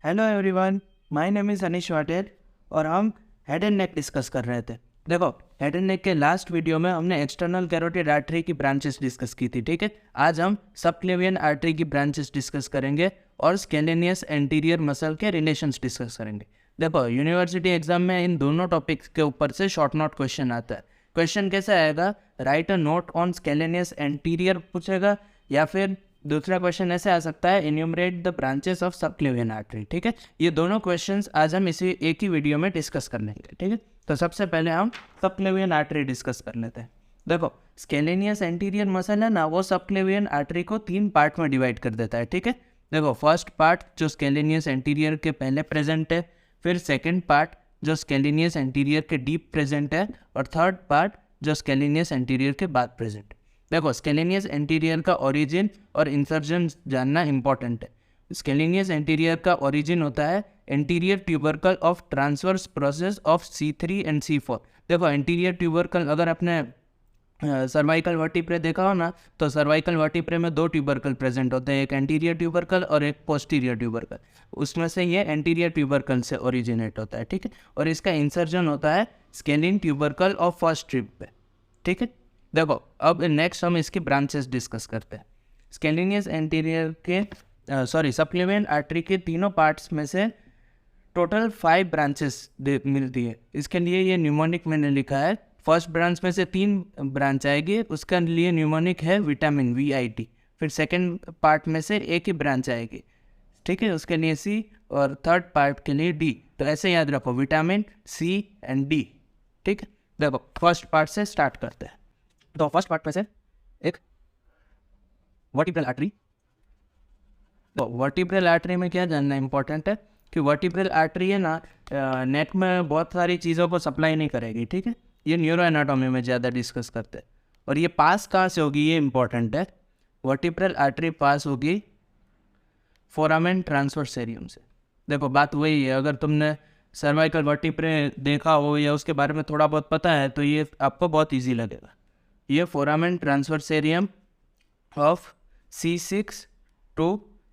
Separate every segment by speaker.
Speaker 1: Hello everyone, my name is Anish वाटेर और हम हेड एंड नेक डिस्कस कर रहे थे। देखो, हेड एंड नेक के लास्ट वीडियो में हमने एक्सटर्नल कैरोटिड आर्टरी की ब्रांचेस डिस्कस की थी, ठीक है। आज हम सबक्लेवियन आर्टरी की ब्रांचेस डिस्कस करेंगे और स्केलेनियस एंटीरियर मसल के रिलेशंस डिस्कस करेंगे। देखो, यूनिवर्सिटी एग्जाम में इन दोनों टॉपिक्स के ऊपर से शॉर्ट नोट क्वेश्चन आता है। क्वेश्चन कैसे आएगा, write a note on scalenus anterior पूछेगा, या फिर दूसरा क्वेश्चन ऐसे आ सकता है, enumerate the branches of subclavian artery, ठीक है। ये दोनों क्वेश्चंस आज हम इसी एक ही वीडियो में डिस्कस कर लेंगे, ठीक है। तो सबसे पहले हम सबक्लेवियन आर्टरी डिस्कस कर लेते हैं। देखो, स्केलेनियस एंटीरियर मसल है ना, वो सबक्लेवियन आर्टरी को 3 पार्ट में डिवाइड कर देता है, ठीक है। देखो, फर्स्ट पार्ट जो स्केलेनियस एंटीरियर के पहले प्रेजेंट है, फिर सेकेंड पार्ट जो स्केलेनियस एंटीरियर के डीप प्रेजेंट है, और थर्ड पार्ट जो स्केलेनियस एंटीरियर के बाद प्रेजेंट है। देखो, स्केलेनियस एंटीरियर का ओरिजिन और इंसर्जन जानना इंपॉर्टेंट है। स्केलेनियस एंटीरियर का ओरिजिन होता है anterior tubercle of transverse process of C3 and C4। देखो, एंटीरियर ट्यूबरकल अगर अपने सर्वाइकल वर्टिब्रे देखा हो ना, तो सर्वाइकल वर्टिब्रे में 2 ट्यूबरकल प्रेजेंट होते हैं, एक एंटीरियर ट्यूबरकल और एक पोस्टीरियर ट्यूबरकल। उसमें से ये एंटीरियर ट्यूबरकल से ओरिजिनेट होता है, ठीक है। और इसका इंसर्जन होता है scalene tubercle of first rib पे, ठीक है। देखो, अब नेक्स्ट हम इसकी ब्रांचेस डिस्कस करते हैं। स्केलेनियस एंटीरियर के सबक्लेवियन आर्टरी के तीनों पार्ट्स में से टोटल 5 ब्रांचेस मिलती है। इसके लिए ये न्यूमोनिक मैंने लिखा है। फर्स्ट ब्रांच में से 3 ब्रांच आएगी, उसका लिए न्यूमोनिक है विटामिन VIT। फिर सेकेंड पार्ट में से एक ही ब्रांच आएगी, ठीक है, उसके लिए C, और थर्ड पार्ट के लिए D। तो ऐसे याद रखो, विटामिन C एंड D, ठीक है। देखो, फर्स्ट पार्ट से स्टार्ट करते हैं। तो फर्स्ट पार्ट में से एक वर्टिब्रल आर्टरी। तो वर्टिब्रल आर्टरी में क्या जानना इंपॉर्टेंट है कि वर्टिब्रल आर्टरी है ना, नेक में बहुत सारी चीज़ों को सप्लाई नहीं करेगी, ठीक है। ये न्यूरो एनाटॉमी में ज़्यादा डिस्कस करते हैं। और ये पास कहाँ से होगी, ये इंपॉर्टेंट है। वर्टिब्रल आर्टरी पास होगी फोरामेन ट्रांसवर्स एरियम से। देखो, बात वही है, अगर तुमने सर्वाइकल वर्टिब्रे देखा हो या उसके बारे में थोड़ा बहुत पता है तो ये आपको बहुत ईजी लगेगा। ये foramen transversarium of C6 to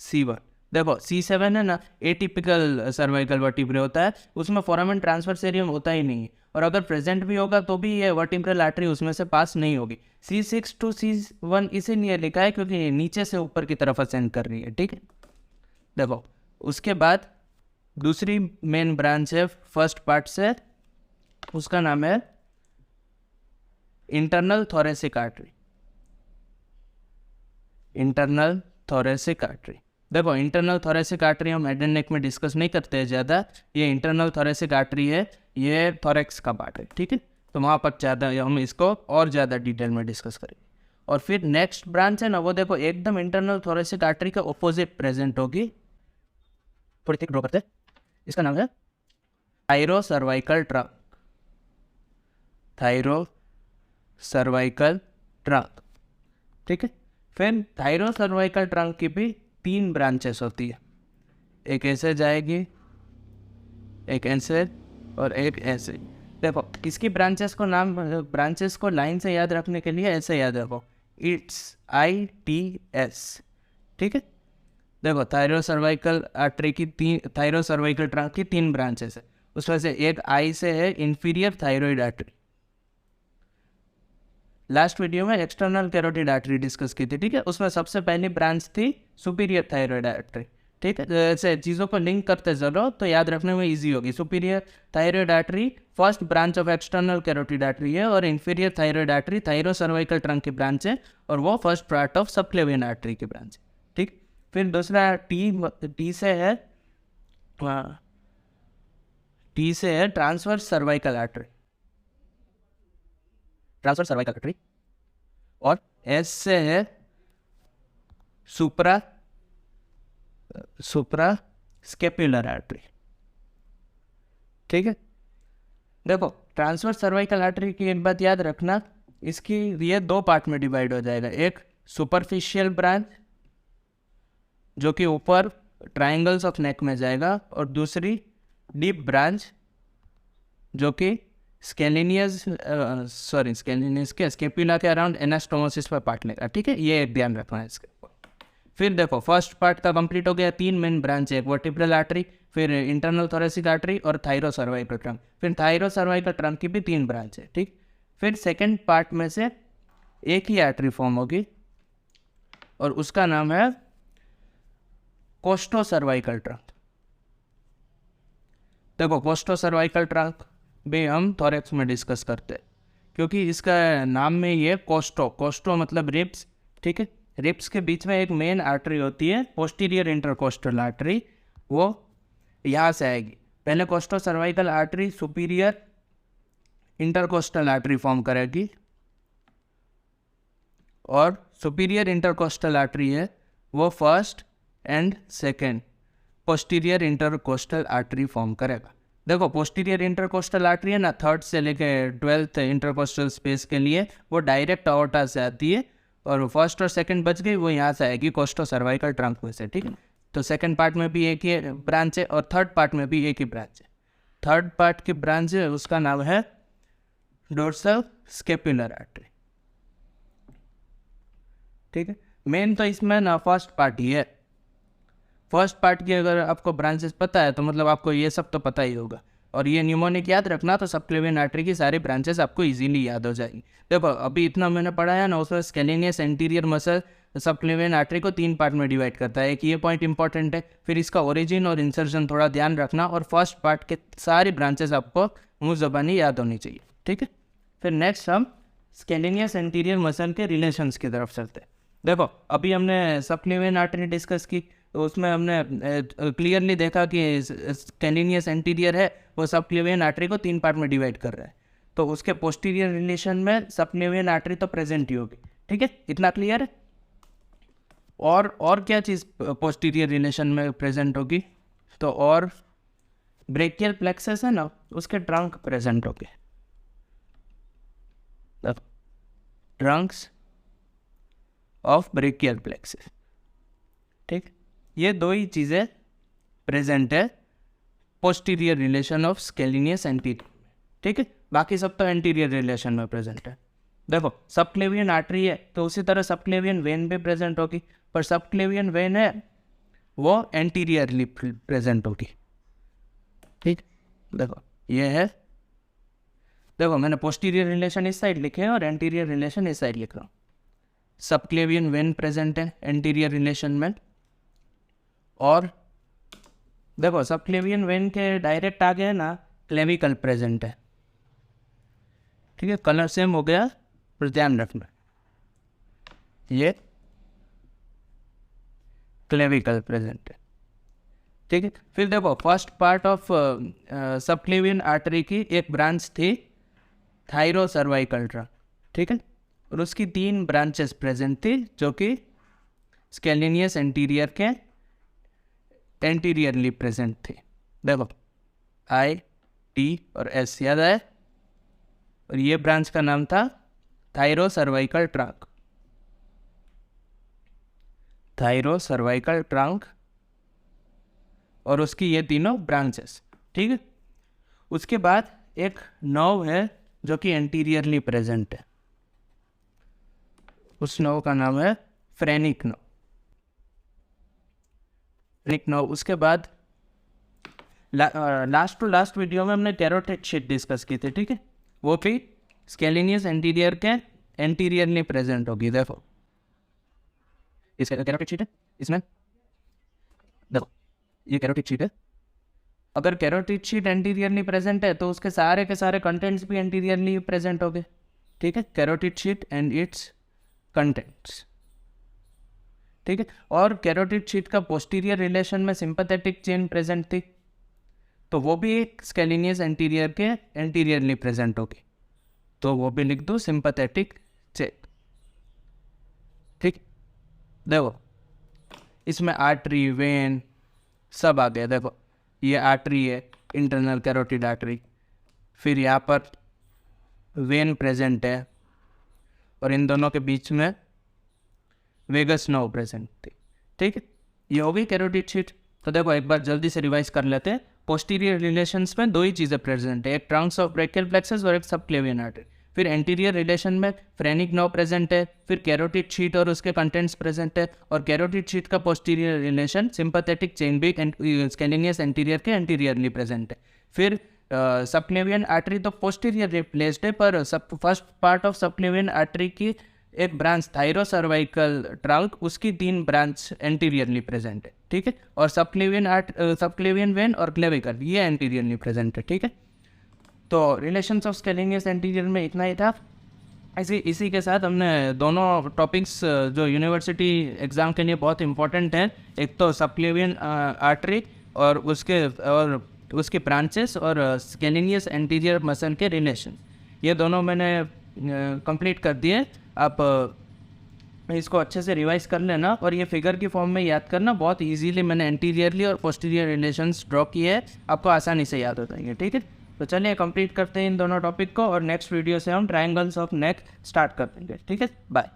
Speaker 1: C1। देखो, C7 है ना, एटिपिकल सर्वाइकल वर्टिब्रे होता है, उसमें फोरामेन ट्रांसवर्स एरियम होता ही नहीं है, और अगर प्रेजेंट भी होगा तो भी ये वर्टिब्रल आर्टरी उसमें से पास नहीं होगी। C6 टू C1 इसीलिए लिखा है क्योंकि ये नीचे से ऊपर की तरफ असेंड कर रही है, ठीक है। देखो, उसके बाद दूसरी मेन ब्रांच है फर्स्ट पार्ट से, उसका नाम है internal thoracic artery. Internal thoracic artery. देखो, इंटरनल थोरेसिक आर्टरी हम हेड एंड नेक में डिस्कस नहीं करते हैं ज़्यादा। ये इंटरनल थोरेसिक आर्टरी है, ये थोरेक्स का पार्ट है, ठीक है। तो वहाँ पर ज़्यादा हम इसको और ज़्यादा डिटेल में डिस्कस करेंगे। और फिर नेक्स्ट ब्रांच है ना, वो देखो एकदम इंटरनल थोरेसिक आर्टरी का ऑपोजिट प्रेजेंट होगी। थोड़ी थिक ड्रॉ करते हैं। इसका नाम है thyro cervical trunk. Thyro cervical trunk, ठीक है। फिर थायरो सर्वाइकल ट्रंक की भी 3 ब्रांचेस होती है, एक ऐसे जाएगी, एक ऐसे, और एक ऐसे। देखो, इसकी ब्रांचेस को लाइन से याद रखने के लिए ऐसे याद रखो, इट्स ITS, ठीक है। देखो, थायरो सर्वाइकल आर्टरी की थायरो सर्वाइकल ट्रंक की 3 ब्रांचेस है, उसमें से एक I से है inferior thyroid artery. Last video में एक्सटर्नल कैरोटिड आर्टरी डिस्कस की थी, ठीक है। उसमें सबसे पहली ब्रांच थी सुपीरियर थायरॉइड आर्टरी, ठीक है। ऐसे चीज़ों को लिंक करते चलो तो याद रखने में इजी होगी। Superior thyroid artery first branch of external carotid artery है, और inferior thyroid artery thyro cervical trunk की ब्रांच है, और वो first part of subclavian artery की ब्रांच है, ठीक। फिर दूसरा T से है transverse cervical artery, transverse cervical artery. और S से है सुप्रा स्केपुलर आर्टरी, ठीक है। देखो, ट्रांसवर्स सर्वाइकल आर्टरी की एक बात याद रखना, इसकी ये 2 पार्ट में डिवाइड हो जाएगा। एक सुपरफिशियल ब्रांच जो कि ऊपर ट्राइंगल्स ऑफ नेक में जाएगा, और दूसरी डीप ब्रांच जो कि स्केलेनियस के स्केपुला के अराउंड एनास्टोमोसिस पर पार्ट लेगा, ठीक है। ये एक ध्यान रखना है इसके ऊपर। फिर देखो फर्स्ट पार्ट का कंप्लीट हो गया, 3 मेन ब्रांच है, एक वर्टिब्रल आर्टरी, फिर इंटरनल थोरेसिक आर्टरी और थायरो सर्वाइकल ट्रंक। फिर थायरो सर्वाइकल ट्रंक की भी 3 ब्रांच है, ठीक। फिर सेकेंड पार्ट में से एक ही आर्टरी फॉर्म होगी और उसका नाम है कोस्टो सर्वाइकल ट्रंक। देखो कोस्टो सर्वाइकल ट्रंक भी हम थोरेक्स में डिस्कस करते हैं, क्योंकि इसका नाम में ये कोस्टो मतलब रिब्स, ठीक है। रिब्स के बीच में एक मेन आर्टरी होती है, पोस्टीरियर इंटरकोस्टल आर्टरी, वो यहाँ से आएगी। पहले costo cervical artery superior intercostal artery form करेगी और सुपीरियर इंटरकोस्टल आर्टरी है वो first and second posterior intercostal artery form करेगा। देखो पोस्टीरियर इंटरकोस्टल आर्टरी है ना, 3rd से लेके 12th इंटरकोस्टल स्पेस के लिए वो डायरेक्ट अओर्टा से आती है, और फर्स्ट और सेकंड बच गई, वो यहाँ से आएगी कोस्टो सर्वाइकल ट्रंक में से, ठीक है। तो सेकंड पार्ट में भी एक ही ब्रांच है और थर्ड पार्ट में भी एक ही ब्रांच है। थर्ड पार्ट की ब्रांच है उसका नाम है डोर्सल स्केपुलर आर्टरी, ठीक है। मेन तो इसमें ना फर्स्ट पार्ट ही है। फर्स्ट पार्ट की अगर आपको ब्रांचेस पता है तो मतलब आपको ये सब तो पता ही होगा, और ये न्यूमोनिक याद रखना तो सबक्लेवियन आर्टरी की सारी ब्रांचेस आपको इजीली याद हो जाएंगी। देखो अभी इतना मैंने पढ़ाया ना, उसमें स्केलेनियस एंटीरियर मसल सबक्लेवियन आर्टरी को 3 पार्ट में डिवाइड करता है, एक ये पॉइंट इंपॉर्टेंट है। फिर इसका ओरिजिन और इंसर्शन थोड़ा ध्यान रखना, और फर्स्ट पार्ट के सारी ब्रांचेस आपको मुँह ज़बानी याद होनी चाहिए, ठीक है। फिर नेक्स्ट हम स्केलेनियस एंटीरियर मसल के रिलेशंस की तरफ चलते हैं। देखो अभी हमने सबक्लेवियन आर्टरी डिस्कस की, तो उसमें हमने क्लियरली देखा कि स्केलेनियस एंटीरियर है वो सबक्लेवियन आर्टरी को 3 पार्ट में डिवाइड कर रहा है, तो उसके पोस्टीरियर रिलेशन में सबक्लेवियन आर्टरी तो प्रेजेंट ही होगी, ठीक है। इतना क्लियर है। और क्या चीज़ पोस्टीरियर रिलेशन में प्रेजेंट होगी, तो और ब्रेकियल प्लेक्सस है ना, उसके ट्रंक प्रेजेंट होंगे, ट्रंक्स ऑफ ब्रेकियल प्लेक्सस, ठीक। ये 2 ही चीज़ें प्रेजेंट है पोस्टीरियर रिलेशन ऑफ स्केलेनियस एंटीरियर, ठीक है। बाकी सब तो एंटीरियर रिलेशन में प्रेजेंट है। देखो सबक्लेवियन आर्टरी है तो उसी तरह सबक्लेवियन वेन भी प्रेजेंट होगी, पर सबक्लेवियन वेन है वो एंटीरियरली प्रेजेंट होगी, ठीक। देखो ये है, देखो मैंने पोस्टीरियर रिलेशन इस साइड लिखे हैं और एंटीरियर रिलेशन इस साइड लिख रहा हूँ। सबक्लेवियन वेन प्रेजेंट है एंटीरियर रिलेशन में, और देखो सबक्लेवियन वेन के डायरेक्ट आगे है ना क्लेविकल प्रेजेंट है, ठीक है। कलर सेम हो गया पर ध्यान रखना, ये क्लेविकल प्रेजेंट है, ठीक है। फिर देखो first part of subclavian artery की एक ब्रांच थी थायरो सर्वाइकल ट्रंक, ठीक है, और उसकी 3 ब्रांचेस प्रेजेंट थी जो कि स्केलेनियस एंटीरियर के एंटीरियरली प्रेजेंट थी। देखो I, T और S याद आए, और ये ब्रांच का नाम था thyro cervical trunk, thyro cervical trunk, और उसकी ये तीनों ब्रांचेस, ठीक है। उसके बाद एक नर्व है जो कि एंटीरियरली प्रेजेंट है, उस नर्व का नाम है फ्रेनिक नर्व, फ्रेनिक नर्व। उसके बाद लास्ट टू लास्ट वीडियो में हमने कैरोटिड शीट डिस्कस की थी, ठीक है, वो भी स्केलेनियस एंटीरियर के एंटीरियरली प्रेजेंट होगी। देखो इसका कैरोटिड शीट है, इसमें देखो ये कैरोटिड शीट है। अगर कैरोटिड शीट एंटीरियरली प्रेजेंट है तो उसके सारे के सारे कंटेंट्स भी एंटीरियरली प्रेजेंट हो गए, ठीक है। Carotid sheet and it's contents, ठीक है। और कैरोटिड शीट का पोस्टीरियर रिलेशन में सिंपैथेटिक चेन प्रेजेंट थी, तो वो भी एक स्केलेनियस एंटीरियर के एंटीरियरली प्रेजेंट होगी, तो वो भी लिख दो सिंपैथेटिक चेन, ठीक। देखो इसमें आर्टरी वेन सब आ गया। देखो ये आर्टरी है, इंटरनल कैरोटिड आर्टरी, फिर यहाँ पर वेन प्रेजेंट है, और इन दोनों के बीच में वेगस नर्व प्रेजेंट थी, ठीक है। ये हो गई कैरोटिड शीट। तो देखो एक बार जल्दी से रिवाइज कर लेते हैं। पोस्टीरियर रिलेशंस में 2 ही चीज़ें प्रेजेंट है, एक ट्रंक्स ऑफ ब्रेकियल प्लेक्सस और एक सबक्लेवियन आर्टरी। फिर एंटीरियर रिलेशन में फ्रेनिक नर्व प्रेजेंट है, फिर कैरोटिड शीट और उसके कंटेंट्स प्रेजेंट है, और कैरोटिड शीट का posterior relation sympathetic chain big and scalenus anterior के एंटीरियरली प्रेजेंट है। फिर सबक्लेवियन आर्टरी तो पोस्टीरियर प्लेस्ड है, पर first part of subclavian artery की एक ब्रांच थायरोसर्वाइकल ट्रंक, उसकी 3 ब्रांच एंटीरियरली प्रेजेंट है, ठीक है। और सबक्लेवियन वेन और क्लेविकल ये एंटीरियरली प्रेजेंट है, ठीक है। तो रिलेशंस ऑफ स्केलेनियस एंटीरियर में इतना ही था। इसी के साथ हमने दोनों टॉपिक्स जो यूनिवर्सिटी एग्ज़ाम के लिए बहुत इंपॉर्टेंट हैं, एक तो सबक्लेवियन आर्टरी और उसके ब्रांचेस और स्केलेनियस एंटीरियर मसल के रिलेशन, ये दोनों मैंने कंप्लीट कर दिए। आप इसको अच्छे से रिवाइज कर लेना और ये फिगर की फॉर्म में याद करना। बहुत इजीली मैंने एंटीरियरली और पोस्टीरियर रिलेशंस ड्रॉ किए हैं, आपको आसानी से याद हो जाएंगे, ठीक है। तो चलिए कंप्लीट करते हैं इन दोनों टॉपिक को, और नेक्स्ट वीडियो से हम ट्रायंगल्स ऑफ नेक स्टार्ट कर देंगे, ठीक है। बाय।